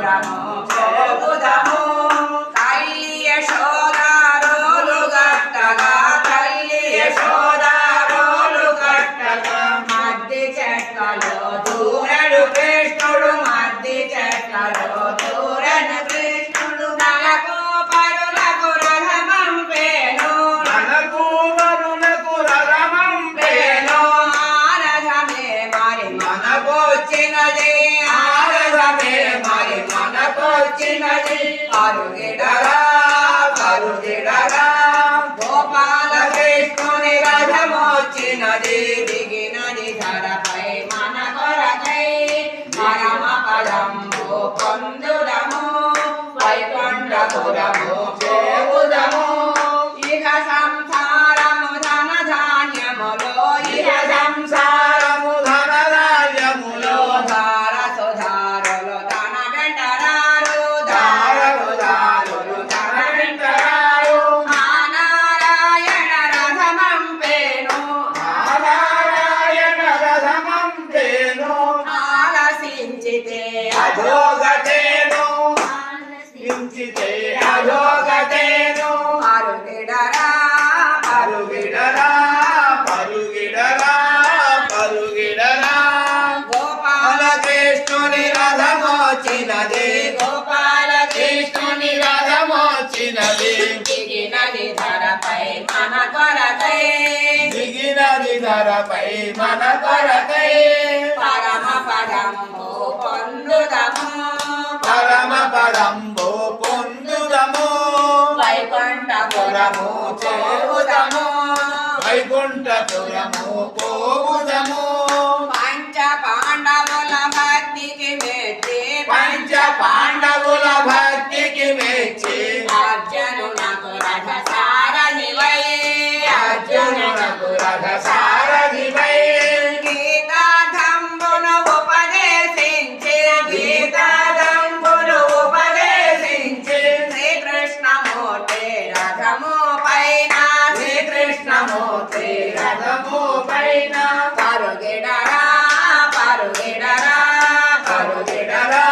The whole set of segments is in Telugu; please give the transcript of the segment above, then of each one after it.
పురము పోగుదము తల్లి యశోదారోలు గట్టగా తల్లి యశోదారోలు గట్టగా మద్ది చెట్లలో దూరడు కృష్ణుడు మద్ది చెట్లలో దూరడు కృష్ణుడు నలకు పరులకు రథమంపేను నలకు వరులకు రథమంపేను ఆరథమే మరి మనకొచ్చినది ఆరథమే మరి మనకొచ్చినది పరుగిడరా పరుగిడరా గోపాల కృష్ణుని రథమొచ్చినది దిగినది ధరపై మన కొరకై పరమ పదంబు పొందుదము వైకుంఠపురము పోవుదము ఇక సంసారము ధన ధాన్యములో ఇక సంసారము ధనధాన్యములో ధారసుధారులు తన వెంటరారు ధారసుధారులు తన వెంటరారు ఆ నారాయణ రథమంపేను నారాయణ రథమంపేను ఆలసించితే అధోగతేను ఇంచితే అధోగతేను పరుగిడరా పరుగిడరా పరుగిడరా పరుగిడరా గోపాల కృష్ణుని రథమొచ్చినది గోపాల కృష్ణుని రథమొచ్చినది దిగినది ధరపై మన కొరకై దిగినది ధరపై మన కొరకై పరమ పదంబు పొందుదము పరమ పదంబు పొందుదము వైకుంఠపురము పోవుదము వైకుంఠపురము పోవుదము పంచ పాండవుల భక్తికి మెచ్చి పంచ పాండవుల భక్తికి మెచ్చి అర్జునునకు రథ సారథివై అర్జునునకు రథ సారథివై గీతార్థంబును ఉపదేశించి గీతాదంబును ఉపదేశించి శ్రీకృష్ణమూర్తి రథము పైన శ్రీకృష్ణమూర్తి రథము పైన పరుగిడరా పరుగిడరా పరుగిడరా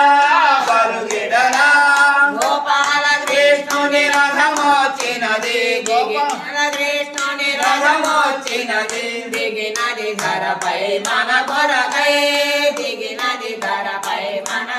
పరుగిడరా గోపాల కృష్ణుని రథమొచ్చినది గోపాల కృష్ణుని రథమొచ్చినది దిగినది ధరపై మన కొరకై దిగినది ధరపై మన